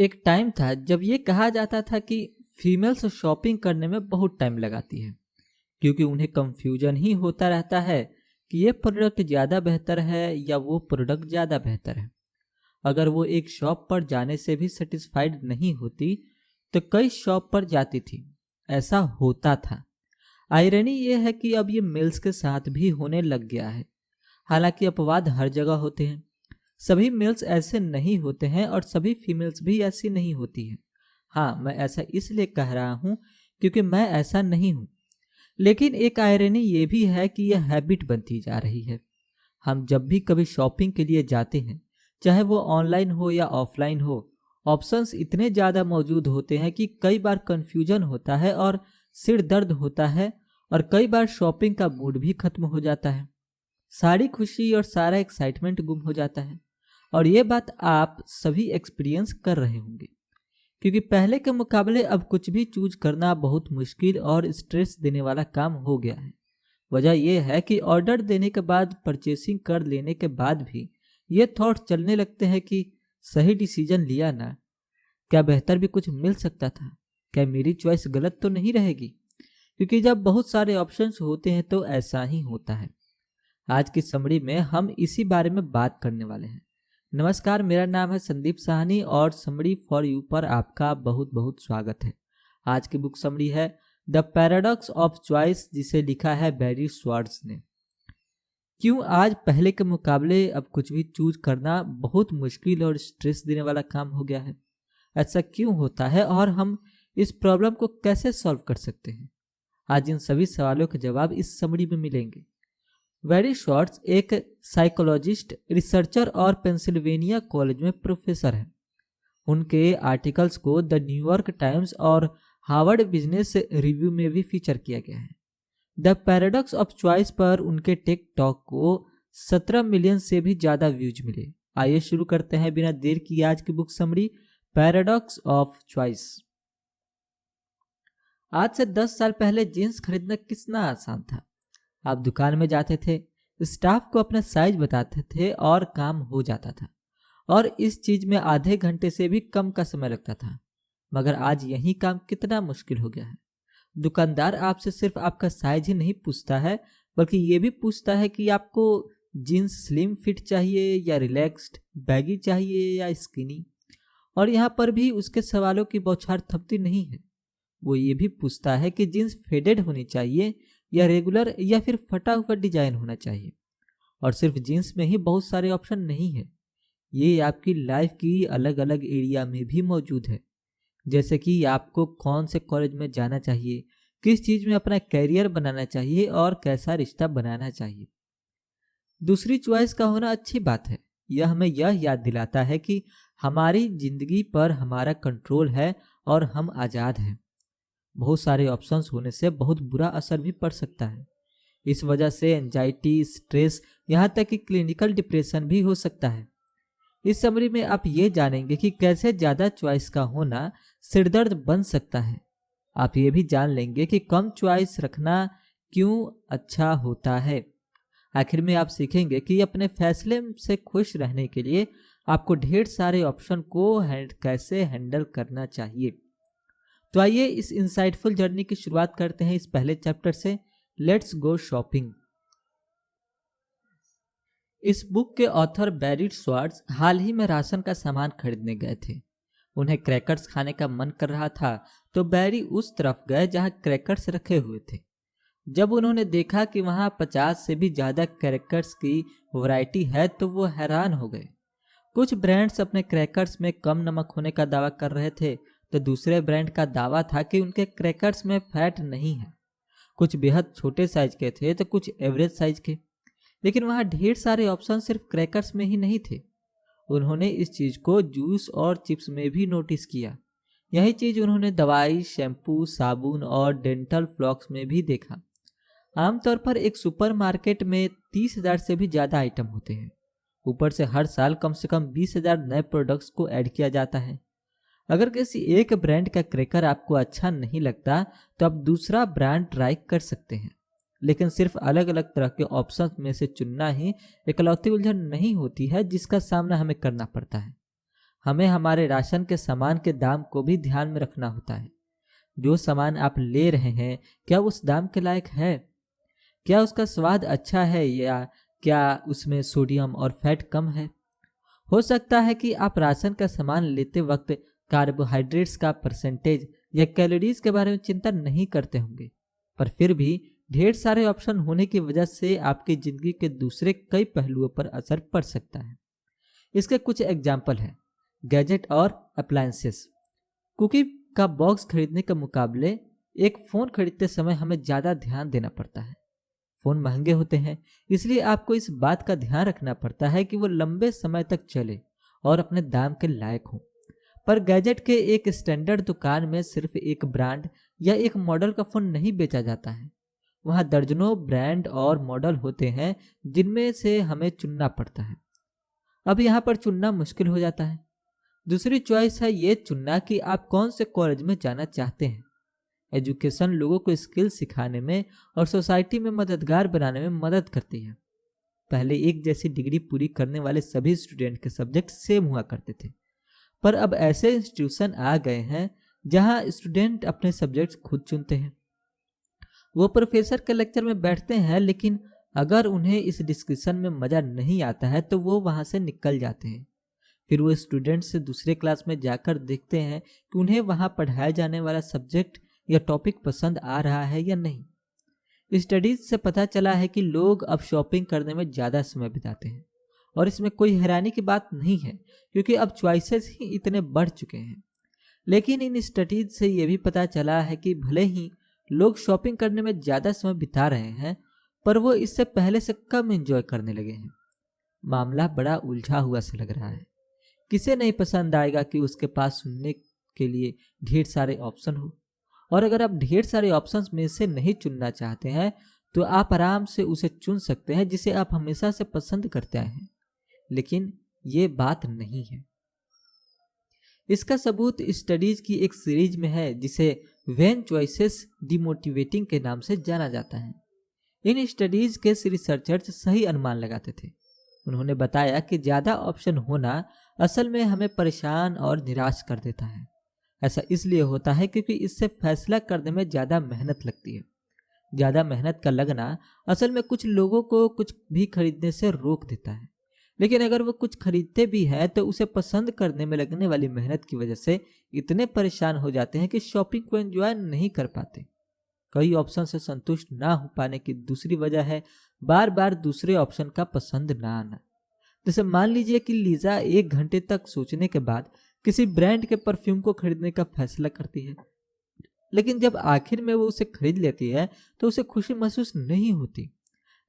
एक टाइम था जब ये कहा जाता था कि फीमेल्स शॉपिंग करने में बहुत टाइम लगाती है क्योंकि उन्हें कंफ्यूजन ही होता रहता है कि ये प्रोडक्ट ज़्यादा बेहतर है या वो प्रोडक्ट ज़्यादा बेहतर है। अगर वो एक शॉप पर जाने से भी सेटिस्फाइड नहीं होती तो कई शॉप पर जाती थी। ऐसा होता था। आयरनी ये है कि अब ये मेल्स के साथ भी होने लग गया है। हालांकि अपवाद हर जगह होते हैं। सभी मेल्स ऐसे नहीं होते हैं और सभी फीमेल्स भी ऐसी नहीं होती हैं। हाँ, मैं ऐसा इसलिए कह रहा हूँ क्योंकि मैं ऐसा नहीं हूँ। लेकिन एक आयरनी ये भी है कि यह हैबिट बनती जा रही है। हम जब भी कभी शॉपिंग के लिए जाते हैं, चाहे वो ऑनलाइन हो या ऑफलाइन हो, ऑप्शंस इतने ज़्यादा मौजूद होते हैं कि कई बार कंफ्यूजन होता है और सिर दर्द होता है और कई बार शॉपिंग का मूड भी खत्म हो जाता है। सारी खुशी और सारा एक्साइटमेंट गुम हो जाता है। और ये बात आप सभी एक्सपीरियंस कर रहे होंगे क्योंकि पहले के मुकाबले अब कुछ भी चूज करना बहुत मुश्किल और स्ट्रेस देने वाला काम हो गया है। वजह यह है कि ऑर्डर देने के बाद, परचेसिंग कर लेने के बाद भी ये थॉट चलने लगते हैं कि सही डिसीजन लिया ना, क्या बेहतर भी कुछ मिल सकता था, क्या मेरी चॉइस गलत तो नहीं रहेगी। क्योंकि जब बहुत सारे ऑप्शंस होते हैं तो ऐसा ही होता है। आज की समरी में हम इसी बारे में बात करने वाले हैं। नमस्कार, मेरा नाम है संदीप साहनी और समरी फॉर यू पर आपका बहुत बहुत स्वागत है। आज की बुक समरी है द पैराडॉक्स ऑफ चॉइस, जिसे लिखा है बैरी श्वार्ट्ज ने। क्यों आज पहले के मुकाबले अब कुछ भी चूज करना बहुत मुश्किल और स्ट्रेस देने वाला काम हो गया है? ऐसा क्यों होता है और हम इस प्रॉब्लम को कैसे सॉल्व कर सकते हैं? आज इन सभी सवालों के जवाब इस समरी में मिलेंगे। बैरी श्वार्ट्ज एक साइकोलॉजिस्ट, रिसर्चर और पेंसिल्वेनिया कॉलेज में प्रोफेसर हैं। उनके आर्टिकल्स को द न्यूयॉर्क टाइम्स और हार्वर्ड बिजनेस रिव्यू में भी फीचर किया गया है। द पैराडॉक्स ऑफ चॉइस पर उनके टेक टॉक को 17 मिलियन से भी ज़्यादा व्यूज मिले। आइए शुरू करते हैं बिना देर किए आज की book summary, paradox of choice. आज से 10 साल पहले जीन्स खरीदना कितना आसान था। आप दुकान में जाते थे, स्टाफ को अपना साइज बताते थे और काम हो जाता था। और इस चीज में आधे घंटे से भी कम का समय लगता था। मगर आज यही काम कितना मुश्किल हो गया है। दुकानदार आपसे सिर्फ आपका साइज ही नहीं पूछता है, बल्कि ये भी पूछता है कि आपको जीन्स स्लिम फिट चाहिए या रिलैक्स्ड, बैगी चाहिए या स्किनी। और यहाँ पर भी उसके सवालों की बौछार थमती नहीं है। वो ये भी पूछता है कि जीन्स फेडेड होनी चाहिए या रेगुलर या फिर फटा हुआ डिजाइन होना चाहिए। और सिर्फ जीन्स में ही बहुत सारे ऑप्शन नहीं है, ये आपकी लाइफ की अलग अलग एरिया में भी मौजूद है। जैसे कि आपको कौन से कॉलेज में जाना चाहिए, किस चीज़ में अपना कैरियर बनाना चाहिए और कैसा रिश्ता बनाना चाहिए। दूसरी चॉइस का होना अच्छी बात है। यह हमें यह याद दिलाता है कि हमारी जिंदगी पर हमारा कंट्रोल है और हम आज़ाद हैं। बहुत सारे ऑप्शंस होने से बहुत बुरा असर भी पड़ सकता है। इस वजह से एंजाइटी, स्ट्रेस, यहाँ तक कि क्लिनिकल डिप्रेशन भी हो सकता है। इस समरी में आप ये जानेंगे कि कैसे ज़्यादा चॉइस का होना सिरदर्द बन सकता है। आप ये भी जान लेंगे कि कम चॉइस रखना क्यों अच्छा होता है। आखिर में आप सीखेंगे कि अपने फैसले से खुश रहने के लिए आपको ढेर सारे ऑप्शन को कैसे हैंडल करना चाहिए। तो आइए इस इंसाइटफुल जर्नी की शुरुआत करते हैं इस पहले चैप्टर से, लेट्स गो शॉपिंग। इस बुक के ऑथर बैरी श्वार्ट्ज हाल ही में राशन का सामान खरीदने गए थे। उन्हें क्रैकर्स खाने का मन कर रहा था तो बैरी उस तरफ गए जहां क्रैकर्स रखे हुए थे। जब उन्होंने देखा कि वहां 50 से भी ज़्यादा क्रैकर्स की वैरायटी है तो वो हैरान हो गए। कुछ ब्रांड्स अपने क्रैकर्स में कम नमक होने का दावा कर रहे थे तो दूसरे ब्रांड का दावा था कि उनके क्रैकर्स में फैट नहीं है। कुछ बेहद छोटे साइज के थे तो कुछ एवरेज साइज के। लेकिन वहाँ ढेर सारे ऑप्शन सिर्फ क्रैकर्स में ही नहीं थे। उन्होंने इस चीज़ को जूस और चिप्स में भी नोटिस किया। यही चीज़ उन्होंने दवाई, शैम्पू, साबुन और डेंटल फ्लॉक्स में भी देखा। आमतौर पर एक सुपरमार्केट में 30,000 से भी ज़्यादा आइटम होते हैं। ऊपर से हर साल कम से कम 20,000 नए प्रोडक्ट्स को ऐड किया जाता है। अगर किसी एक ब्रांड का क्रैकर आपको अच्छा नहीं लगता तो आप दूसरा ब्रांड ट्राई कर सकते हैं। लेकिन सिर्फ अलग अलग तरह के ऑप्शंस में से चुनना ही इकलौती उलझन नहीं होती है जिसका सामना हमें करना पड़ता है। हमें हमारे राशन के सामान के दाम को भी ध्यान में रखना होता है। जो सामान आप ले रहे हैं क्या उस दाम के लायक है? क्या उसका स्वाद अच्छा है या क्या उसमें सोडियम और फैट कम है? हो सकता है कि आप राशन का सामान लेते वक्त कार्बोहाइड्रेट्स का परसेंटेज या कैलोरीज के बारे में चिंता नहीं करते होंगे, पर फिर भी ढेर सारे ऑप्शन होने की वजह से आपकी जिंदगी के दूसरे कई पहलुओं पर असर पड़ सकता है। इसके कुछ एग्जाम्पल हैं। गैजेट और अप्लायंसेस। कुकी का बॉक्स खरीदने के मुकाबले एक फ़ोन खरीदते समय हमें ज़्यादा ध्यान देना पड़ता है। फ़ोन महंगे होते हैं, इसलिए आपको इस बात का ध्यान रखना पड़ता है कि वो लंबे समय तक चले और अपने दाम के लायक हों। पर गैजेट के एक स्टैंडर्ड दुकान में सिर्फ एक ब्रांड या एक मॉडल का फ़ोन नहीं बेचा जाता है। वहाँ दर्जनों ब्रांड और मॉडल होते हैं जिनमें से हमें चुनना पड़ता है। अब यहाँ पर चुनना मुश्किल हो जाता है। दूसरी चॉइस है ये चुनना कि आप कौन से कॉलेज में जाना चाहते हैं। एजुकेशन लोगों को स्किल सिखाने में और सोसाइटी में मददगार बनाने में मदद करती है। पहले एक जैसी डिग्री पूरी करने वाले सभी स्टूडेंट के सब्जेक्ट सेम हुआ करते थे, पर अब ऐसे इंस्टीट्यूशन आ गए हैं जहां स्टूडेंट अपने सब्जेक्ट्स खुद चुनते हैं। वो प्रोफेसर के लेक्चर में बैठते हैं, लेकिन अगर उन्हें इस डिस्कशन में मज़ा नहीं आता है तो वो वहाँ से निकल जाते हैं। फिर वो स्टूडेंट से दूसरे क्लास में जाकर देखते हैं कि उन्हें वहाँ पढ़ाया जाने वाला सब्जेक्ट या टॉपिक पसंद आ रहा है या नहीं। स्टडीज से पता चला है कि लोग अब शॉपिंग करने में ज़्यादा समय बिताते हैं, और इसमें कोई हैरानी की बात नहीं है क्योंकि अब चॉइसेस ही इतने बढ़ चुके हैं। लेकिन इन स्टडीज से ये भी पता चला है कि भले ही लोग शॉपिंग करने में ज़्यादा समय बिता रहे हैं, पर वो इससे पहले से कम एंजॉय करने लगे हैं। मामला बड़ा उलझा हुआ सा लग रहा है। किसे नहीं पसंद आएगा कि उसके पास सुनने के लिए ढेर सारे ऑप्शन हो, और अगर आप ढेर सारे ऑप्शंस में से नहीं चुनना चाहते हैं तो आप आराम से उसे चुन सकते हैं जिसे आप हमेशा से पसंद करते आए हैं। लेकिन ये बात नहीं है। इसका सबूत स्टडीज की एक सीरीज में है जिसे व्हेन चॉइसेस डिमोटिवेटिंग के नाम से जाना जाता है। इन स्टडीज के रिसर्चर्स सही अनुमान लगाते थे। उन्होंने बताया कि ज़्यादा ऑप्शन होना असल में हमें परेशान और निराश कर देता है। ऐसा इसलिए होता है क्योंकि इससे फैसला करने में ज़्यादा मेहनत लगती है। ज़्यादा मेहनत का लगना असल में कुछ लोगों को कुछ भी खरीदने से रोक देता है, लेकिन अगर वो कुछ खरीदते भी हैं तो उसे पसंद करने में लगने वाली मेहनत की वजह से इतने परेशान हो जाते हैं कि शॉपिंग को एंजॉय नहीं कर पाते। कई ऑप्शन से संतुष्ट ना हो पाने की दूसरी वजह है बार बार दूसरे ऑप्शन का पसंद ना आना। जैसे मान लीजिए कि लीजा 1 घंटे तक सोचने के बाद किसी ब्रांड के परफ्यूम को खरीदने का फैसला करती है, लेकिन जब आखिर में वो उसे खरीद लेती है तो उसे खुशी महसूस नहीं होती।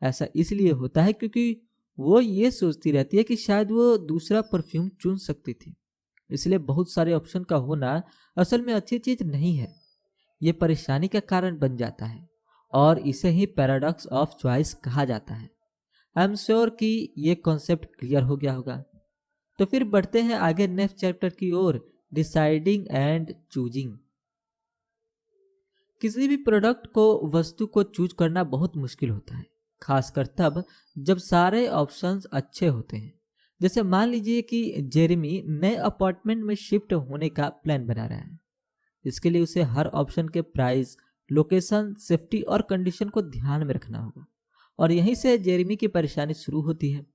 ऐसा इसलिए होता है क्योंकि वो ये सोचती रहती है कि शायद वो दूसरा परफ्यूम चुन सकती थी। इसलिए बहुत सारे ऑप्शन का होना असल में अच्छी चीज नहीं है। ये परेशानी का कारण बन जाता है और इसे ही पैराडॉक्स ऑफ चॉइस कहा जाता है। आई एम श्योर कि ये कॉन्सेप्ट क्लियर हो गया होगा। तो फिर बढ़ते हैं आगे नेक्स्ट चैप्टर की ओर, डिसाइडिंग एंड चूजिंग। किसी भी प्रोडक्ट को, वस्तु को चूज करना बहुत मुश्किल होता है, खासकर तब जब सारे ऑप्शंस अच्छे होते हैं। जैसे मान लीजिए कि जेरेमी नए अपार्टमेंट में शिफ्ट होने का प्लान बना रहा है। इसके लिए उसे हर ऑप्शन के प्राइस, लोकेशन, सेफ्टी और कंडीशन को ध्यान में रखना होगा, और यहीं से जेरेमी की परेशानी शुरू होती है।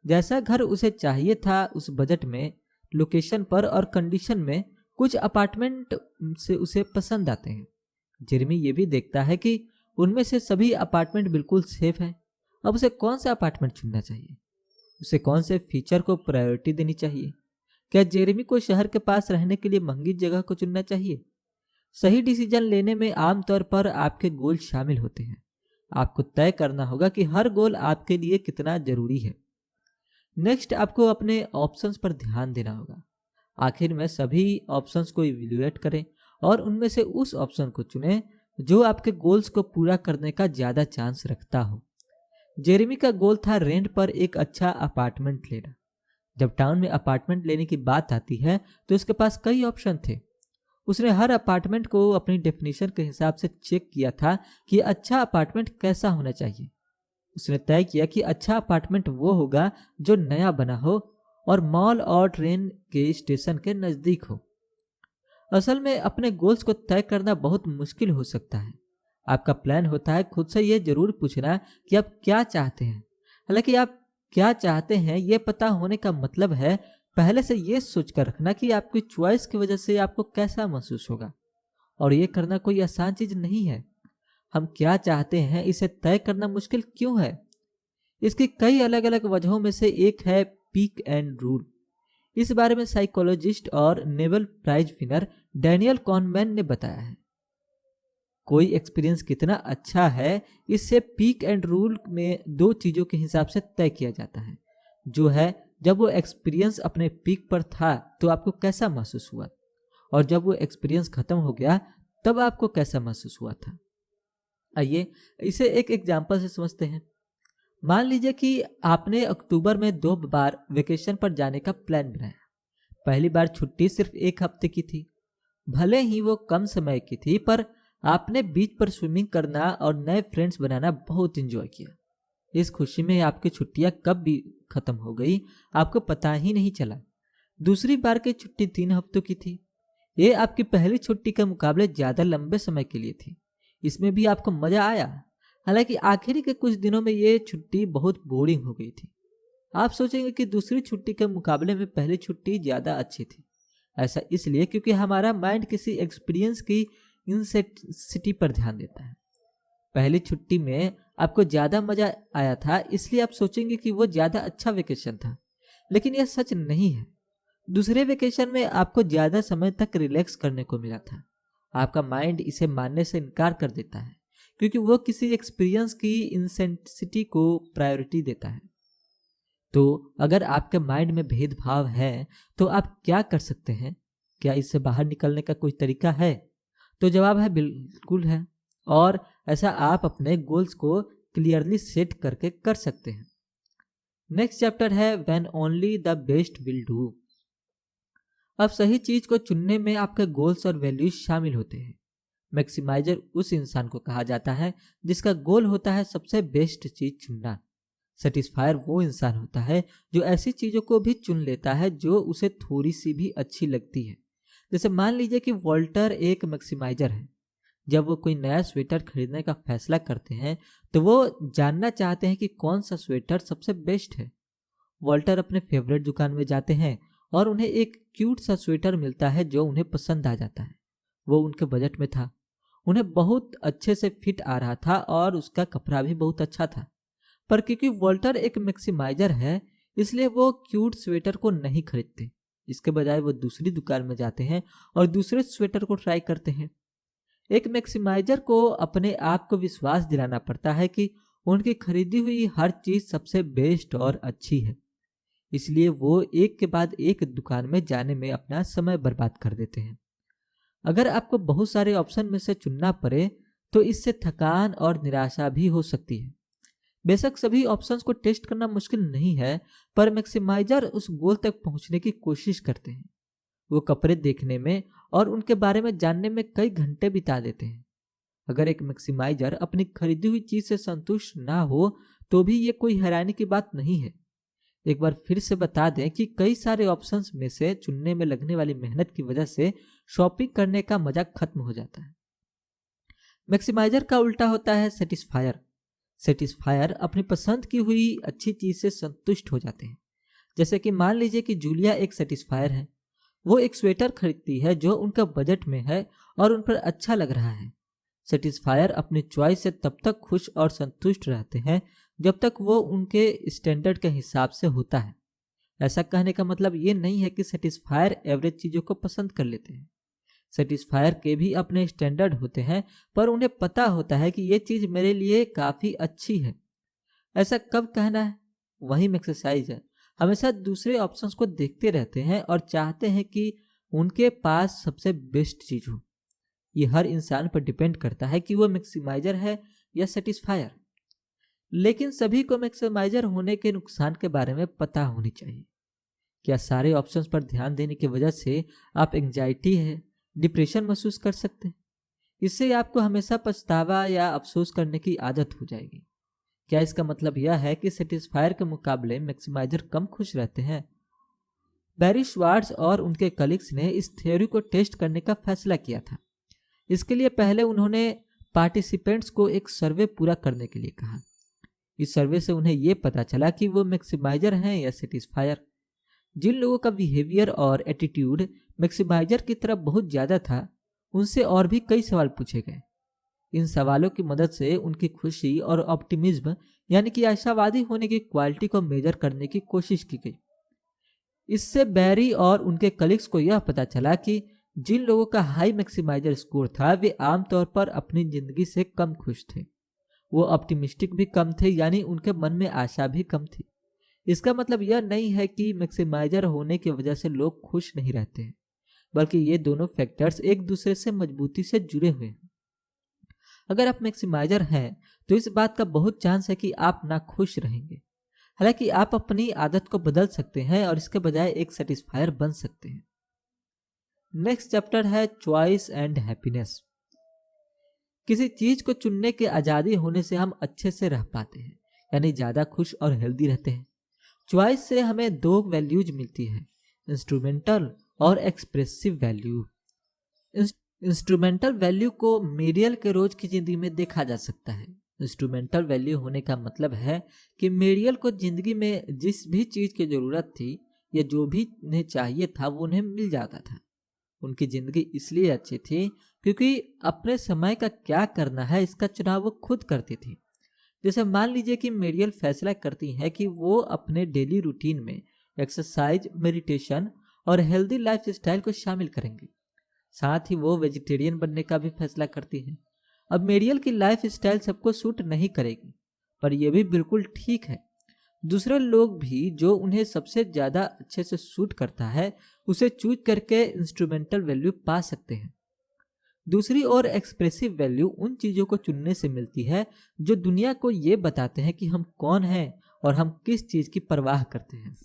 जैसा घर उसे चाहिए था उस बजट में, लोकेशन पर और कंडीशन में, कुछ अपार्टमेंट से उसे पसंद आते हैं। जेरेमी ये भी देखता है कि उनमें से सभी अपार्टमेंट बिल्कुल सेफ है। अब उसे कौन सा अपार्टमेंट चुनना चाहिए? उसे कौन से फीचर को प्रायोरिटी देनी चाहिए? क्या जेरेमी को शहर के पास रहने के लिए महंगी जगह को चुनना चाहिए? सही डिसीजन लेने में आमतौर पर आपके गोल शामिल होते हैं। आपको तय करना होगा कि हर गोल आपके लिए कितना जरूरी है। नेक्स्ट, आपको अपने ऑप्शंस पर ध्यान देना होगा। आखिर में सभी ऑप्शंस को इवैल्यूएट करें और उनमें से उस ऑप्शन को चुनें जो आपके गोल्स को पूरा करने का ज़्यादा चांस रखता हो। जेरेमी का गोल था रेंट पर एक अच्छा अपार्टमेंट लेना। जब टाउन में अपार्टमेंट लेने की बात आती है तो उसके पास कई ऑप्शन थे। उसने हर अपार्टमेंट को अपनी डेफिनेशन के हिसाब से चेक किया था कि अच्छा अपार्टमेंट कैसा होना चाहिए। उसने तय किया कि अच्छा अपार्टमेंट वो होगा जो नया बना हो और मॉल और ट्रेन के स्टेशन के नज़दीक हो। असल में अपने गोल्स को तय करना बहुत मुश्किल हो सकता है। आपका प्लान होता है खुद से ये जरूर पूछना कि आप क्या चाहते हैं। हालांकि आप क्या चाहते हैं ये पता होने का मतलब है पहले से ये सोच कर रखना कि आपकी चॉइस की वजह से आपको कैसा महसूस होगा। और ये करना कोई आसान चीज नहीं है। हम क्या चाहते हैं इसे तय करना मुश्किल क्यों है? इसकी कई अलग अलग वजहों में से एक है पीक एंड रूल। इस बारे में साइकोलॉजिस्ट और Nobel prize winner Daniel Kahneman ने बताया है। कोई एक्सपीरियंस कितना अच्छा है इससे पीक एंड रूल में दो चीजों के हिसाब से तय किया जाता है, जो है जब वो एक्सपीरियंस अपने पीक पर था तो आपको कैसा महसूस हुआ, और जब वो एक्सपीरियंस खत्म हो गया तब आपको कैसा महसूस हुआ था। आइए इसे एक एग्जांपल से समझते हैं। मान लीजिए कि आपने अक्टूबर में 2 बार वेकेशन पर जाने का प्लान बनाया। पहली बार छुट्टी सिर्फ 1 हफ्ते की थी। भले ही वो कम समय की थी, पर आपने बीच पर स्विमिंग करना और नए फ्रेंड्स बनाना बहुत एंजॉय किया। इस खुशी में आपकी छुट्टियां कब भी खत्म हो गई आपको पता ही नहीं चला। दूसरी बार की छुट्टी 3 हफ्तों की थी। ये आपकी पहली छुट्टी के मुकाबले ज्यादा लंबे समय के लिए थी। इसमें भी आपको मजा आया। हालांकि आखिरी के कुछ दिनों में ये छुट्टी बहुत बोरिंग हो गई थी। आप सोचेंगे कि दूसरी छुट्टी के मुकाबले में पहली छुट्टी ज्यादा अच्छी थी। ऐसा इसलिए क्योंकि हमारा माइंड किसी एक्सपीरियंस की इंटेंसिटी पर ध्यान देता है। पहली छुट्टी में आपको ज्यादा मजा आया था, इसलिए आप सोचेंगे कि वो ज्यादा अच्छा वेकेशन था। लेकिन यह सच नहीं है। दूसरे वेकेशन में आपको ज्यादा समय तक रिलैक्स करने को मिला था। आपका माइंड इसे मानने से इनकार कर देता है क्योंकि वो किसी एक्सपीरियंस की इंटेंसिटी को प्रायोरिटी देता है। तो अगर आपके माइंड में भेदभाव है तो आप क्या कर सकते हैं? क्या इससे बाहर निकलने का कोई तरीका है? तो जवाब है बिल्कुल है। और ऐसा आप अपने गोल्स को क्लियरली सेट करके कर सकते हैं। नेक्स्ट चैप्टर है when only the best will do. अब सही चीज को चुनने में आपके गोल्स और वैल्यूज शामिल होते हैं। मैक्सिमाइजर उस इंसान को कहा जाता है जिसका गोल होता है सबसे बेस्ट चीज चुनना। सेटिस्फायर वो इंसान होता है जो ऐसी चीजों को भी चुन लेता है जो उसे थोड़ी सी भी अच्छी लगती है। जैसे मान लीजिए कि वॉल्टर एक मैक्सिमाइजर है। जब वो कोई नया स्वेटर खरीदने का फैसला करते हैं तो वो जानना चाहते हैं कि कौन सा स्वेटर सबसे बेस्ट है। वॉल्टर अपने फेवरेट दुकान में जाते हैं और उन्हें एक क्यूट सा स्वेटर मिलता है जो उन्हें पसंद आ जाता है। वो उनके बजट में था, उन्हें बहुत अच्छे से फिट आ रहा था और उसका कपड़ा भी बहुत अच्छा था। पर क्योंकि वॉल्टर एक मैक्सिमाइजर है इसलिए वो क्यूट स्वेटर को नहीं खरीदते। इसके बजाय वो दूसरी दुकान में जाते हैं और दूसरे स्वेटर को ट्राई करते हैं। एक मैक्सिमाइजर को अपने आप को विश्वास दिलाना पड़ता है कि उनकी खरीदी हुई हर चीज सबसे बेस्ट और अच्छी है। इसलिए वो एक के बाद एक दुकान में जाने में अपना समय बर्बाद कर देते हैं। अगर आपको बहुत सारे ऑप्शन में से चुनना पड़े तो इससे थकान और निराशा भी हो सकती है। बेशक सभी ऑप्शंस को टेस्ट करना मुश्किल नहीं है, पर मैक्सिमाइजर उस गोल तक पहुंचने की कोशिश करते हैं। वो कपड़े देखने में और उनके बारे में जानने में कई घंटे बिता देते हैं। अगर एक मैक्सिमाइजर अपनी खरीदी हुई चीज से संतुष्ट ना हो तो भी ये कोई हैरानी की बात नहीं है। एक बार फिर से बता दें कि कई सारे ऑप्शंस में से चुनने में लगने वाली मेहनत की वजह से शॉपिंग करने का मजा खत्म हो जाता है। मैक्सिमाइजर का उल्टा होता है सेटिस्फायर। सेटिस्फायर अपनी पसंद की हुई अच्छी चीज से संतुष्ट हो जाते हैं। जैसे कि मान लीजिए कि जूलिया एक सेटिस्फायर है। वो एक स्वेटर खरीदती है जो उनका बजट में है और उन पर अच्छा लग रहा है। सेटिस्फायर अपनी चॉइस से तब तक खुश और संतुष्ट रहते हैं जब तक वो उनके स्टैंडर्ड के हिसाब से होता है। ऐसा कहने का मतलब ये नहीं है कि सेटिस्फायर एवरेज चीजों को पसंद कर लेते हैं। सेटिस्फायर के भी अपने स्टैंडर्ड होते हैं, पर उन्हें पता होता है कि ये चीज मेरे लिए काफी अच्छी है। ऐसा कब कहना है? वही मैक्सिमाइजर है। हमेशा दूसरे ऑप्शंस को देखते रहते हैं और चाहते हैं कि उनके पास सबसे बेस्ट चीज हो। ये हर इंसान पर डिपेंड करता है कि वो मैक्सिमाइजर है या सेटिस्फायर। लेकिन सभी को मैक्सिमाइजर होने के नुकसान के बारे में पता होनी चाहिए। क्या सारे ऑप्शंस पर ध्यान देने की वजह से आप एंजाइटी है, डिप्रेशन महसूस कर सकते हैं? इससे आपको हमेशा पछतावा या अफसोस करने की आदत हो जाएगी। क्या इसका मतलब यह है कि सेटिस्फायर के मुकाबले मैक्सिमाइजर कम खुश रहते हैं? बैरी श्वार्ट्ज और उनके कलीग्स ने इस थ्योरी को टेस्ट करने का फैसला किया था। इसके लिए पहले उन्होंने पार्टिसिपेंट्स को एक सर्वे पूरा करने के लिए कहा। इस सर्वे से उन्हें यह पता चला कि वो मैक्सिमाइजर हैं या सेटिस्फायर। जिन लोगों का बिहेवियर और एटीट्यूड मैक्सिमाइजर की तरफ बहुत ज़्यादा था, उनसे और भी कई सवाल पूछे गए। इन सवालों की मदद से उनकी खुशी और ऑप्टिमिज्म यानी कि आशावादी होने की क्वालिटी को मेजर करने की कोशिश की गई। इससे बैरी और उनके कलीग्स को यह पता चला कि जिन लोगों का हाई मैक्सिमाइजर स्कोर था वे आमतौर पर अपनी जिंदगी से कम खुश थे। वो ऑप्टिमिस्टिक भी कम थे, यानी उनके मन में आशा भी कम थी। इसका मतलब यह नहीं है कि मैक्सिमाइजर होने की वजह से लोग खुश नहीं रहते हैं, बल्कि ये दोनों फैक्टर्स एक दूसरे से मजबूती से जुड़े हुए हैं। अगर आप मैक्सिमाइजर हैं तो इस बात का बहुत चांस है कि आप ना खुश रहेंगे। हालांकि आप अपनी आदत को बदल सकते हैं और इसके बजाय एक सेटिस्फायर बन सकते हैं। नेक्स्ट चैप्टर है चॉइस एंड हैप्पीनेस। किसी चीज को चुनने की आजादी होने से हम अच्छे से रह पाते हैं, यानी ज्यादा खुश और हेल्दी रहते हैं। चॉइस से हमें दो वैल्यूज मिलती है, इंस्ट्रूमेंटल और एक्सप्रेसिव वैल्यू। इंस्ट्रूमेंटल वैल्यू को मेरियल के रोज की जिंदगी में देखा जा सकता है। इंस्ट्रूमेंटल वैल्यू होने का मतलब है कि मेरियल को जिंदगी में जिस भी चीज की जरूरत थी या जो भी उन्हें चाहिए था वो उन्हें मिल जाता था। उनकी जिंदगी इसलिए अच्छी थी क्योंकि अपने समय का क्या करना है इसका चुनाव वो खुद करती थी। जैसे मान लीजिए कि मेरियल फैसला करती हैं कि वो अपने डेली रूटीन में एक्सरसाइज, मेडिटेशन और हेल्दी लाइफ स्टाइल को शामिल करेंगी। साथ ही वो वेजिटेरियन बनने का भी फैसला करती हैं। अब मेरियल की लाइफ स्टाइल सबको सूट नहीं करेगी, पर यह भी बिल्कुल ठीक है। दूसरे लोग भी जो उन्हें सबसे ज़्यादा अच्छे से सूट करता है उसे चूज करके इंस्ट्रूमेंटल वैल्यू पा सकते हैं। दूसरी ओर एक्सप्रेसिव वैल्यू उन चीज़ों को चुनने से मिलती है जो दुनिया को ये बताते हैं कि हम कौन हैं और हम किस चीज़ की परवाह करते हैं।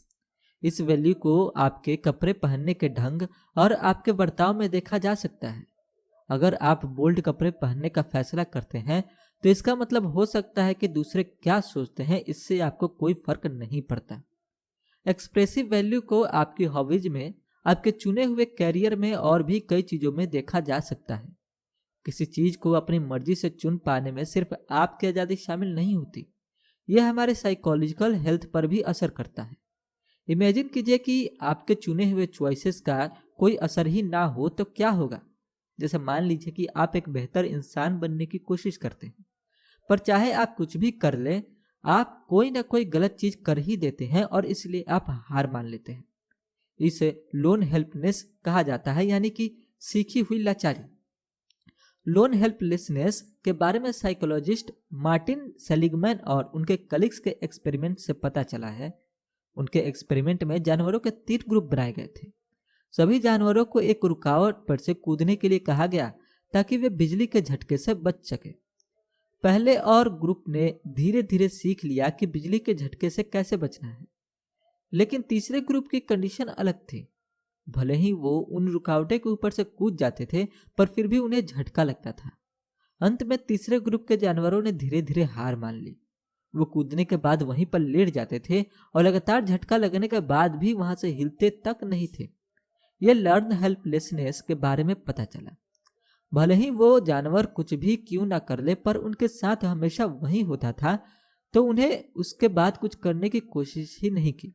इस वैल्यू को आपके कपड़े पहनने के ढंग और आपके बर्ताव में देखा जा सकता है। अगर आप बोल्ड कपड़े पहनने का फैसला करते हैं तो इसका मतलब हो सकता है कि दूसरे क्या सोचते हैं इससे आपको कोई फर्क नहीं पड़ता। एक्सप्रेसिव वैल्यू को आपकी हॉबीज में, आपके चुने हुए कैरियर में और भी कई चीज़ों में देखा जा सकता है। किसी चीज़ को अपनी मर्जी से चुन पाने में सिर्फ आपकी आज़ादी शामिल नहीं होती, यह हमारे साइकोलॉजिकल हेल्थ पर भी असर करता है। इमेजिन कीजिए कि आपके चुने हुए चॉइसेस का कोई असर ही ना हो तो क्या होगा। जैसे मान लीजिए कि आप एक बेहतर इंसान बनने की कोशिश करते हैं, पर चाहे आप कुछ भी कर लें, आप कोई ना कोई गलत चीज कर ही देते हैं और इसलिए आप हार मान लेते हैं। इसे लोन हेल्पनेस कहा जाता है, यानी कि सीखी हुई लाचारी। लोन हेल्पलेसनेस के बारे में साइकोलॉजिस्ट मार्टिन सेलिगमैन और उनके कलीग्स के एक्सपेरिमेंट से पता चला है। उनके एक्सपेरिमेंट में जानवरों के 3 ग्रुप बनाए गए थे। सभी जानवरों को एक रुकावट पर से कूदने के लिए कहा गया ताकि वे बिजली के झटके से बच सके। पहले और ग्रुप ने धीरे धीरे सीख लिया कि बिजली के झटके से कैसे बचना है, लेकिन तीसरे ग्रुप की कंडीशन अलग थी। भले ही वो उन रुकावटें के ऊपर से कूद जाते थे, पर फिर भी उन्हें झटका लगता था। अंत में तीसरे ग्रुप के जानवरों ने धीरे धीरे हार मान ली। वो कूदने के बाद वहीं पर लेट जाते थे और लगातार झटका लगने के बाद भी वहां से हिलते तक नहीं थे। यह लर्न हेल्पलेसनेस के बारे में पता चला। भले ही वो जानवर कुछ भी क्यों ना कर ले, पर उनके साथ हमेशा वही होता था, तो उन्हें उसके बाद कुछ करने की कोशिश ही नहीं की।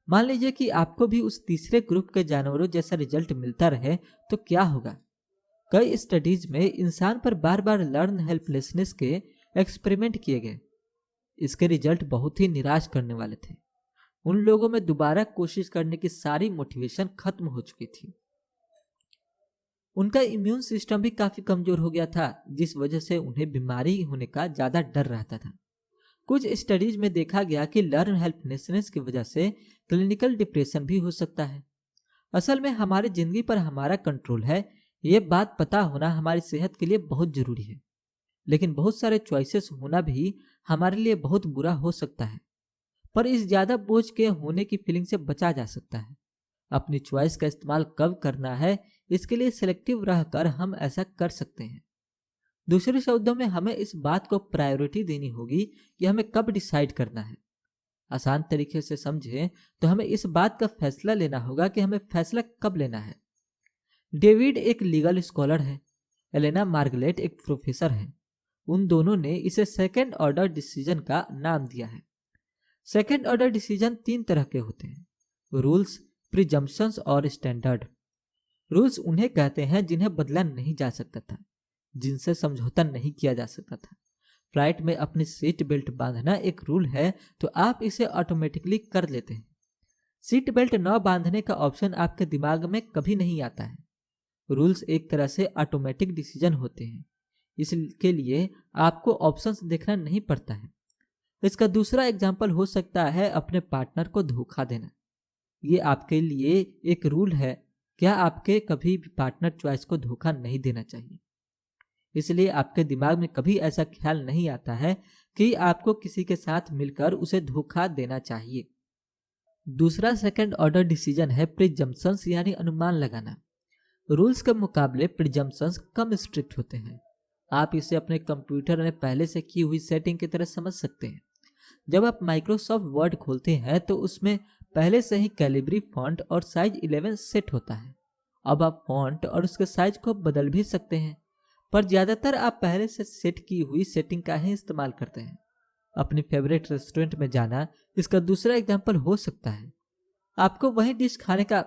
मान लीजिए कि आपको भी उस तीसरे ग्रुप के जानवरों जैसा रिजल्ट मिलता रहे तो क्या होगा। कई स्टडीज में इंसान पर बार बार लर्न हेल्पलेसनेस के एक्सपेरिमेंट किए गए। इसके रिजल्ट बहुत ही निराश करने वाले थे। उन लोगों में दोबारा कोशिश करने की सारी मोटिवेशन खत्म हो चुकी थी। उनका इम्यून सिस्टम भी काफी कमजोर हो गया था, जिस वजह से उन्हें बीमारी होने का ज्यादा डर रहता था। कुछ स्टडीज में देखा गया कि लर्न हेल्पलेसनेस की वजह से क्लिनिकल डिप्रेशन भी हो सकता है। असल में हमारी जिंदगी पर हमारा कंट्रोल है, ये बात पता होना हमारी सेहत के लिए बहुत जरूरी है। लेकिन बहुत सारे चॉइसेस होना भी हमारे लिए बहुत बुरा हो सकता है, पर इस ज्यादा बोझ के होने की फीलिंग से बचा जा सकता है। अपनी चॉइस का इस्तेमाल कब करना है, इसके लिए सिलेक्टिव रहकर हम ऐसा कर सकते हैं। दूसरे शब्दों में हमें इस बात को प्रायोरिटी देनी होगी कि हमें कब डिसाइड करना है। आसान तरीके से समझें तो हमें इस बात का फैसला लेना होगा कि हमें फैसला कब लेना है। डेविड एक लीगल स्कॉलर है, एलेना मार्गलेट एक प्रोफेसर है। उन दोनों ने इसे सेकेंड ऑर्डर डिसीजन का नाम दिया है। सेकेंड ऑर्डर डिसीजन 3 तरह के होते हैं: रूल्स, प्रिजम्पशंस और स्टैंडर्ड। रूल्स उन्हें कहते हैं जिन्हें बदला नहीं जा सकता था, जिनसे समझौता नहीं किया जा सकता था। फ्लाइट में अपनी सीट बेल्ट बांधना एक रूल है, तो आप इसे ऑटोमेटिकली कर लेते हैं। सीट बेल्ट न बांधने का ऑप्शन आपके दिमाग में कभी नहीं आता है। रूल्स एक तरह से ऑटोमेटिक डिसीजन होते हैं, इसके लिए आपको ऑप्शंस देखना नहीं पड़ता है। इसका दूसरा एग्जाम्पल हो सकता है अपने पार्टनर को धोखा देना। ये आपके लिए एक रूल है, क्या आपके कभी भी पार्टनर चॉइस को धोखा नहीं देना चाहिए। इसलिए आपके दिमाग में कभी ऐसा ख्याल नहीं आता है कि आपको किसी के साथ मिलकर उसे धोखा देना चाहिए। दूसरा सेकंड ऑर्डर डिसीजन है प्रिजम्पशंस, यानी अनुमान लगाना। रूल्स के मुकाबले प्रिजम्पशंस कम स्ट्रिक्ट होते हैं। आप इसे अपने कंप्यूटर में पहले से की हुई सेटिंग की तरह समझ सकते हैं। जब आप माइक्रोसॉफ्ट वर्ड खोलते हैं तो उसमें पहले से ही कैलिब्री फॉन्ट और साइज 11 सेट होता है। अब आप फॉन्ट और उसके साइज को बदल भी सकते हैं, पर ज़्यादातर आप पहले से सेट की हुई सेटिंग का ही इस्तेमाल करते हैं। अपनी फेवरेट रेस्टोरेंट में जाना इसका दूसरा एग्जाम्पल हो सकता है। आपको वही डिश खाने का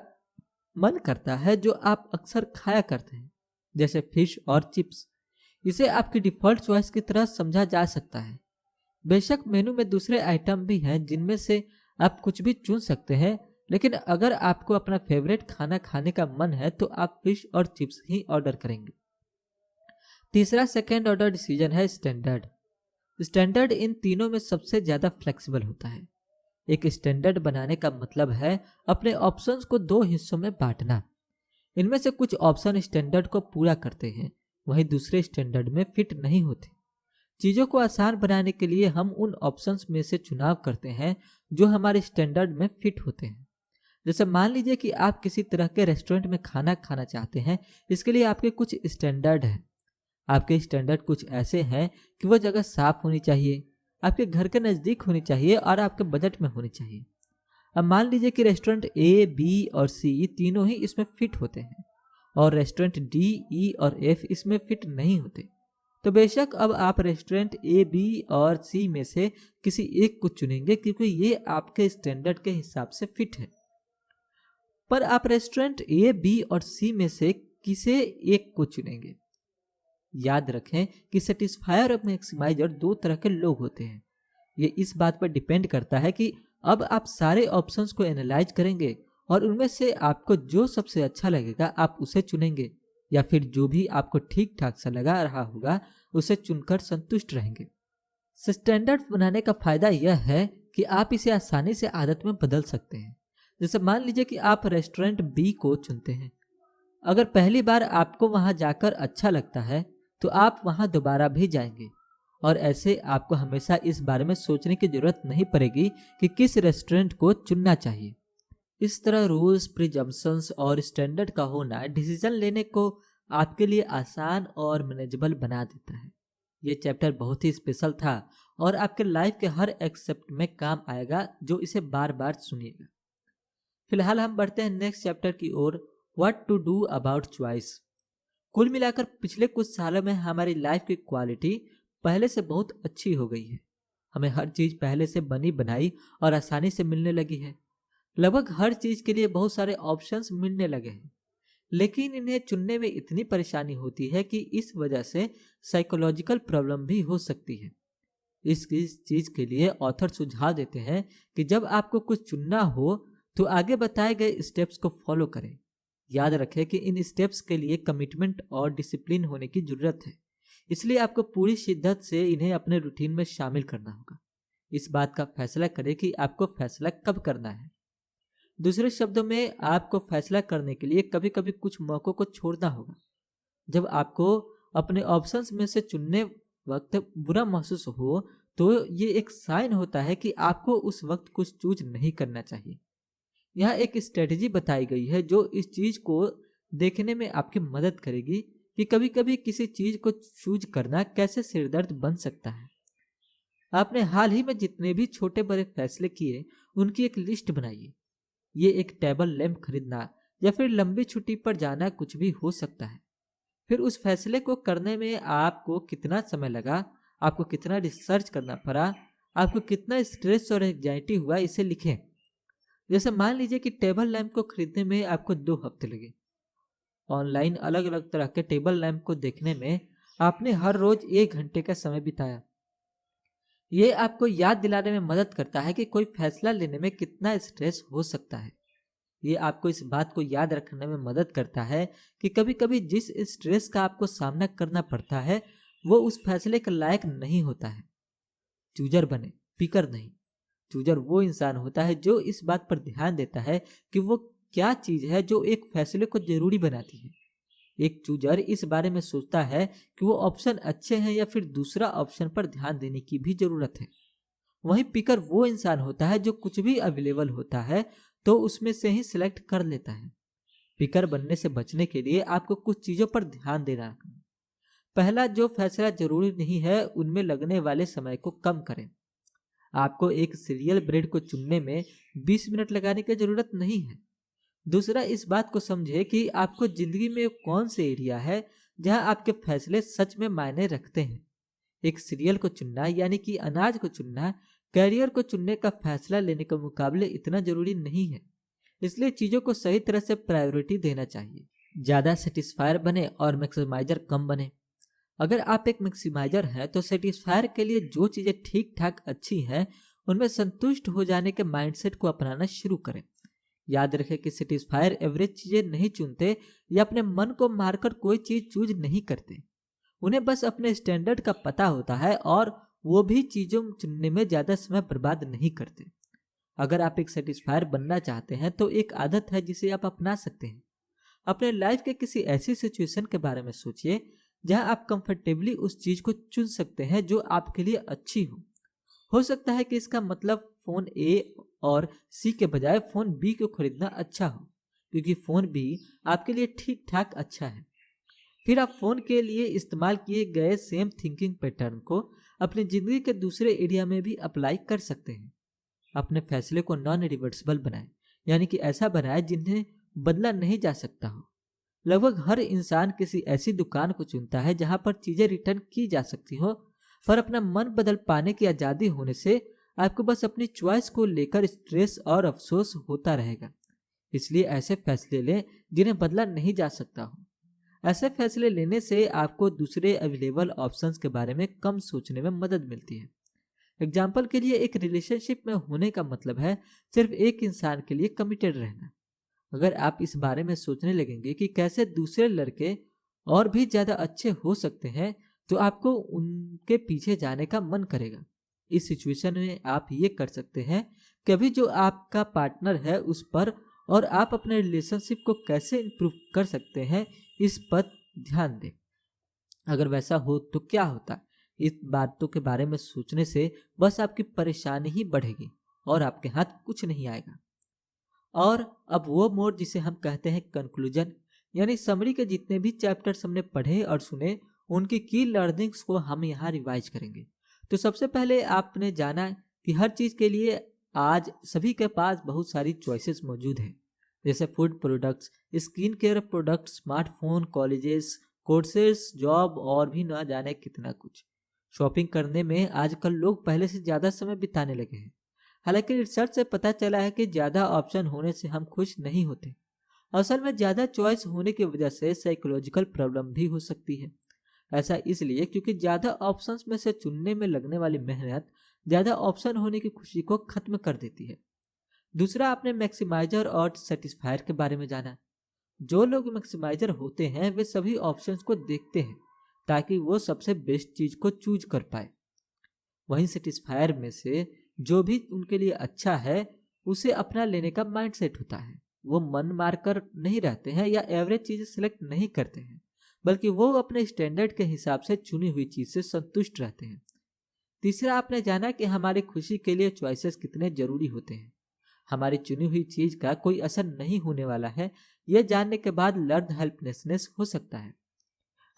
मन करता है जो आप अक्सर खाया करते हैं, जैसे फिश और चिप्स। इसे आपकी डिफ़ॉल्ट चॉइस की तरह समझा जा सकता है। बेशक मेनू में दूसरे आइटम भी हैं जिनमें से आप कुछ भी चुन सकते हैं, लेकिन अगर आपको अपना फेवरेट खाना खाने का मन है तो आप फिश और चिप्स ही ऑर्डर करेंगे। तीसरा सेकेंड ऑर्डर डिसीजन है स्टैंडर्ड। स्टैंडर्ड इन तीनों में सबसे ज़्यादा फ्लेक्सिबल होता है। एक स्टैंडर्ड बनाने का मतलब है अपने ऑप्शंस को 2 हिस्सों में बांटना। इनमें से कुछ ऑप्शन स्टैंडर्ड को पूरा करते हैं, वहीं दूसरे स्टैंडर्ड में फिट नहीं होते। चीज़ों को आसान बनाने के लिए हम उन ऑप्शंस में से चुनाव करते हैं जो हमारे स्टैंडर्ड में फिट होते हैं। जैसे मान लीजिए कि आप किसी तरह के रेस्टोरेंट में खाना खाना चाहते हैं। इसके लिए आपके कुछ स्टैंडर्ड हैं। आपके स्टैंडर्ड कुछ ऐसे हैं कि वह जगह साफ होनी चाहिए, आपके घर के नज़दीक होनी चाहिए और आपके बजट में होनी चाहिए। अब मान लीजिए कि रेस्टोरेंट ए, बी और सी तीनों ही इसमें फिट होते हैं और रेस्टोरेंट डी, ई और एफ इसमें फिट नहीं होते। तो बेशक अब आप रेस्टोरेंट ए, बी और सी में से किसी एक को चुनेंगे क्योंकि ये आपके स्टैंडर्ड के हिसाब से फिट है। पर आप रेस्टोरेंट ए, बी और सी में से किसे एक को चुनेंगे। याद रखें कि सेटिस्फायर और मैक्सिमाइजर 2 तरह के लोग होते हैं। ये इस बात पर डिपेंड करता है कि अब आप सारे ऑप्शंस को एनालाइज करेंगे और उनमें से आपको जो सबसे अच्छा लगेगा आप उसे चुनेंगे, या फिर जो भी आपको ठीक ठाक सा लगा रहा होगा उसे चुनकर संतुष्ट रहेंगे। स्टैंडर्ड बनाने का फायदा यह है कि आप इसे आसानी से आदत में बदल सकते हैं। जैसे मान लीजिए कि आप रेस्टोरेंट बी को चुनते हैं। अगर पहली बार आपको वहां जाकर अच्छा लगता है तो आप वहां दोबारा भी जाएंगे, और ऐसे आपको हमेशा इस बारे में सोचने की जरूरत नहीं पड़ेगी कि किस रेस्टोरेंट को चुनना चाहिए। इस तरह रूल्स, प्रिजम्पशंस और स्टैंडर्ड का होना डिसीजन लेने को आपके लिए आसान और मैनेजेबल बना देता है। ये चैप्टर बहुत ही स्पेशल था और आपके लाइफ के हर एक्सेप्ट में काम आएगा जो इसे बार बार सुनिएगा। फिलहाल हम बढ़ते हैं नेक्स्ट चैप्टर की ओर, what to do about choice. कुल मिलाकर पिछले कुछ सालों में हमारी लाइफ की क्वालिटी पहले से बहुत अच्छी हो गई है। हमें हर चीज़ पहले से बनी बनाई और आसानी से मिलने लगी है। लगभग हर चीज़ के लिए बहुत सारे ऑप्शंस मिलने लगे हैं, लेकिन इन्हें चुनने में इतनी परेशानी होती है कि इस वजह से साइकोलॉजिकल प्रॉब्लम भी हो सकती है। इस चीज़ के लिए ऑथर सुझाव देते हैं कि जब आपको कुछ चुनना हो तो आगे बताए गए स्टेप्स को फॉलो करें। याद रखें कि इन स्टेप्स के लिए कमिटमेंट और डिसिप्लिन होने की जरूरत है, इसलिए आपको पूरी शिद्दत से इन्हें अपने रूटीन में शामिल करना होगा। इस बात का फैसला करें कि आपको फैसला कब करना है। दूसरे शब्दों में, आपको फैसला करने के लिए कभी कभी कुछ मौक़ों को छोड़ना होगा। जब आपको अपने ऑप्शंस में से चुनने वक्त बुरा महसूस हो तो ये एक साइन होता है कि आपको उस वक्त कुछ चूज नहीं करना चाहिए। यहाँ एक स्ट्रेटजी बताई गई है जो इस चीज़ को देखने में आपकी मदद करेगी कि कभी कभी किसी चीज़ को चूज करना कैसे सिरदर्द बन सकता है। आपने हाल ही में जितने भी छोटे बड़े फैसले किए उनकी एक लिस्ट बनाइए। ये एक टेबल लैंप खरीदना या फिर लंबी छुट्टी पर जाना कुछ भी हो सकता है। फिर उस फैसले को करने में आपको कितना समय लगा, आपको कितना रिसर्च करना पड़ा, आपको कितना स्ट्रेस और एंजाइटी हुआ, इसे लिखें। जैसे मान लीजिए कि टेबल लैंप को खरीदने में आपको 2 हफ्ते लगे। ऑनलाइन अलग अलग तरह के टेबल लैंप को देखने में आपने हर रोज 1 घंटे का समय बिताया। ये आपको याद दिलाने में मदद करता है कि कोई फैसला लेने में कितना स्ट्रेस हो सकता है। ये आपको इस बात को याद रखने में मदद करता है कि कभी कभी जिस स्ट्रेस का आपको सामना करना पड़ता है वो उस फैसले के लायक नहीं होता है। चूजर बने, पिकर नहीं। चूजर वो इंसान होता है जो इस बात पर ध्यान देता है कि वो क्या चीज है जो एक फैसले को जरूरी बनाती है। एक चूजर इस बारे में सोचता है कि वो ऑप्शन अच्छे हैं या फिर दूसरा ऑप्शन पर ध्यान देने की भी जरूरत है। वहीं पिकर वो इंसान होता है जो कुछ भी अवेलेबल होता है तो उसमें से ही सिलेक्ट कर लेता है। पिकर बनने से बचने के लिए आपको कुछ चीजों पर ध्यान देना है। पहला, जो फैसला जरूरी नहीं है उनमें लगने वाले समय को कम करें। आपको एक सीरियल ब्रेड को चुनने में 20 मिनट लगाने की जरूरत नहीं है। दूसरा, इस बात को समझे कि आपको जिंदगी में कौन से एरिया है जहां आपके फैसले सच में मायने रखते हैं। एक सीरियल को चुनना यानी कि अनाज को चुनना करियर को चुनने का फैसला लेने के मुकाबले इतना जरूरी नहीं है। इसलिए चीजों को सही तरह से प्रायोरिटी देना चाहिए। ज्यादा सेटिस्फायर बने और मैक्सिमाइजर कम बने। अगर आप एक मैक्सिमाइजर हैं तो सेटिस्फायर के लिए जो चीजें ठीक ठाक अच्छी हैं उनमें संतुष्ट हो जाने के माइंडसेट को अपनाना शुरू करें। याद रखें कि सेटिस्फायर एवरेज चीजें नहीं चुनते या अपने मन को मारकर कोई चीज चूज नहीं करते। उन्हें बस अपने स्टैंडर्ड का पता होता है और वो भी चीजों चुनने में ज्यादा समय बर्बाद नहीं करते। अगर आप एक सेटिस्फायर बनना चाहते हैं तो एक आदत है जिसे आप अपना सकते हैं। अपने लाइफ के किसी ऐसी सिचुएशन के बारे में सोचिए जहां आप कंफर्टेबली उस चीज को चुन सकते हैं जो आपके लिए अच्छी हो सकता है कि इसका मतलब फोन ए और सी के बजाय फोन बी को खरीदना अच्छा हो, क्योंकि फोन बी आपके लिए ठीक ठाक अच्छा है। फिर आप फोन के लिए इस्तेमाल किए गए सेम थिंकिंग पैटर्न को अपनी जिंदगी के दूसरे एरिया में भी अप्लाई कर सकते हैं। अपने फैसले को नॉन रिवर्सिबल बनाएं, यानी कि ऐसा बनाएं जिन्हें बदला नहीं जा सकता हो। लगभग हर इंसान किसी ऐसी दुकान को चुनता है जहां पर चीजें रिटर्न की जा सकती हो, पर अपना मन बदल पाने की आजादी होने से आपको बस अपनी चॉइस को लेकर स्ट्रेस और अफसोस होता रहेगा। इसलिए ऐसे फैसले लें जिन्हें बदला नहीं जा सकता हो। ऐसे फैसले लेने से आपको दूसरे अवेलेबल ऑप्शंस के बारे में कम सोचने में मदद मिलती है। एग्जाम्पल के लिए, एक रिलेशनशिप में होने का मतलब है सिर्फ एक इंसान के लिए कमिटेड रहना। अगर आप इस बारे में सोचने लगेंगे कि कैसे दूसरे लड़के और भी ज्यादा अच्छे हो सकते हैं तो आपको उनके पीछे जाने का मन करेगा। इस सिचुएशन में आप ये कर सकते हैं कि अभी जो आपका पार्टनर है उस पर और आप अपने रिलेशनशिप को कैसे इम्प्रूव कर सकते हैं इस पर ध्यान दें। अगर वैसा हो तो क्या होता है, इस बातों के बारे में सोचने से बस आपकी परेशानी ही बढ़ेगी और आपके हाथ कुछ नहीं आएगा। और अब वो मोड जिसे हम कहते हैं कंक्लूजन, यानी समरी के जितने भी चैप्टर्स हमने पढ़े और सुने उनकी की लर्निंग्स को हम यहाँ रिवाइज करेंगे। तो सबसे पहले आपने जाना कि हर चीज के लिए आज सभी के पास बहुत सारी चॉइसेस मौजूद हैं, जैसे food products, skin care products, smartphone, colleges, courses, job और भी ना जाने कितना कुछ। शॉपिंग करने में आजकल लोग पहले से ज्यादा समय बिताने लगे हैं। हालांकि रिसर्च से पता चला है कि ज्यादा ऑप्शन होने से हम खुश नहीं होते। असल में ज्यादा चॉइस होने की वजह से साइकोलॉजिकल प्रॉब्लम भी हो सकती है। ऐसा इसलिए क्योंकि ज्यादा ऑप्शंस में से चुनने में लगने वाली मेहनत ज्यादा ऑप्शन होने की खुशी को खत्म कर देती है। दूसरा, आपने मैक्सिमाइजर और सेटिस्फायर के बारे में जाना। जो लोग मैक्सिमाइजर होते हैं वे सभी ऑप्शंस को देखते हैं ताकि वो सबसे बेस्ट चीज को चूज कर पाए। वहीं सेटिस्फायर में से जो भी उनके लिए अच्छा है उसे अपना लेने का माइंडसेट होता है। वो मन मारकर नहीं रहते हैं या एवरेज चीजें सिलेक्ट नहीं करते हैं, बल्कि वो अपने स्टैंडर्ड के हिसाब से चुनी हुई चीज से संतुष्ट रहते हैं। तीसरा, आपने जाना कि हमारी खुशी के लिए चॉइसेस कितने जरूरी होते हैं। हमारी चुनी हुई चीज का कोई असर नहीं होने वाला है, यह जानने के बाद लर्न हेल्पलेसनेस हो सकता है।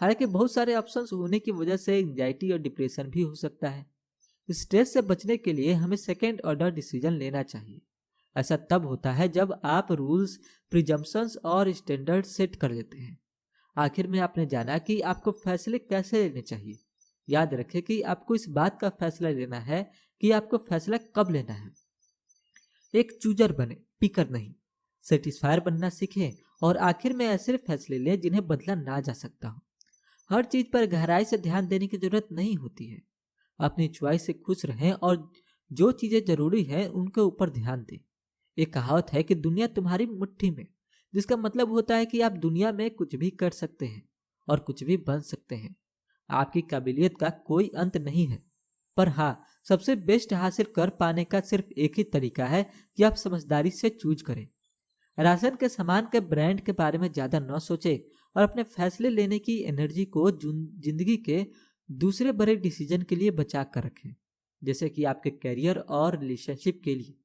हालांकि बहुत सारे ऑप्शंस होने की वजह से एंजाइटी और डिप्रेशन भी हो सकता है। स्ट्रेस से बचने के लिए हमें सेकेंड ऑर्डर डिसीजन लेना चाहिए। ऐसा तब होता है जब आप रूल्स, प्रिजम्पशंस और स्टैंडर्ड सेट कर लेते हैं। आखिर में आपने जाना कि आपको फैसले कैसे लेने चाहिए। याद रखें कि आपको इस बात का फैसला लेना है कि आपको फैसला कब लेना है। एक चूजर बने, पिकर नहीं। सेटिस्फायर बनना सीखें और आखिर में ऐसे फैसले लें जिन्हें बदला ना जा सकता हो। हर चीज पर गहराई से ध्यान देने की जरूरत नहीं होती है। अपनी चॉइस से खुश रहें और जो चीजें जरूरी है उनके ऊपर ध्यान दें। एक कहावत है कि दुनिया तुम्हारी मुट्ठी में, जिसका मतलब होता है कि आप दुनिया में कुछ भी कर सकते हैं और कुछ भी बन सकते हैं। आपकी काबिलियत का कोई अंत नहीं है, पर हाँ, सबसे बेस्ट हासिल कर पाने का सिर्फ एक ही तरीका है कि आप समझदारी से चूज करें। राशन के सामान के ब्रांड के बारे में ज्यादा न सोचें और अपने फैसले लेने की एनर्जी को जिंदगी के दूसरे बड़े डिसीजन के लिए बचा कर रखें, जैसे कि आपके करियर और रिलेशनशिप के लिए।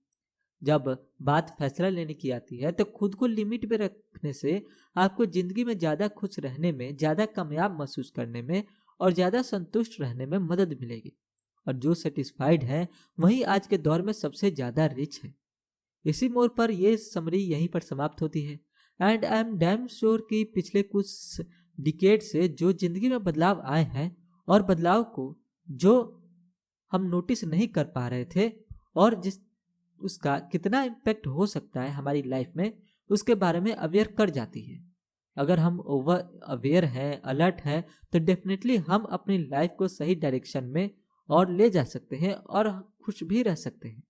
जब बात फैसला लेने की आती है तो खुद को लिमिट में रखने से आपको जिंदगी में ज्यादा खुश रहने में, ज्यादा कामयाब महसूस करने में और ज्यादा संतुष्ट रहने में मदद मिलेगी। और जो सेटिस्फाइड है वही आज के दौर में सबसे ज्यादा रिच है। इसी मोड़ पर यह समरी यहीं पर समाप्त होती है। And I am damn sure कि पिछले कुछ डिकेड से जो जिंदगी में बदलाव आए हैं और बदलाव को जो हम नोटिस नहीं कर पा रहे थे और जिस उसका कितना इम्पैक्ट हो सकता है हमारी लाइफ में, उसके बारे में अवेयर कर जाती है। अगर हम ओवर अवेयर हैं, अलर्ट हैं, तो डेफिनेटली हम अपनी लाइफ को सही डायरेक्शन में और ले जा सकते हैं और खुश भी रह सकते हैं।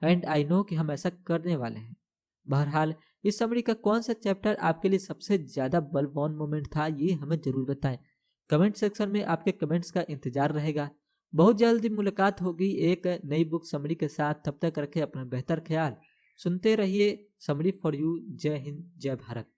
एंड आई नो कि हम ऐसा करने वाले हैं। बहरहाल, इस समरी का कौन सा चैप्टर आपके लिए सबसे ज्यादा बलवान मोमेंट था, ये हमें जरूर बताएं। कमेंट सेक्शन में आपके कमेंट्स का इंतजार रहेगा। बहुत जल्दी मुलाकात होगी एक नई बुक समरी के साथ। तब तक रखें अपना बेहतर ख्याल। सुनते रहिए समरी फॉर यू। जय हिंद, जय भारत।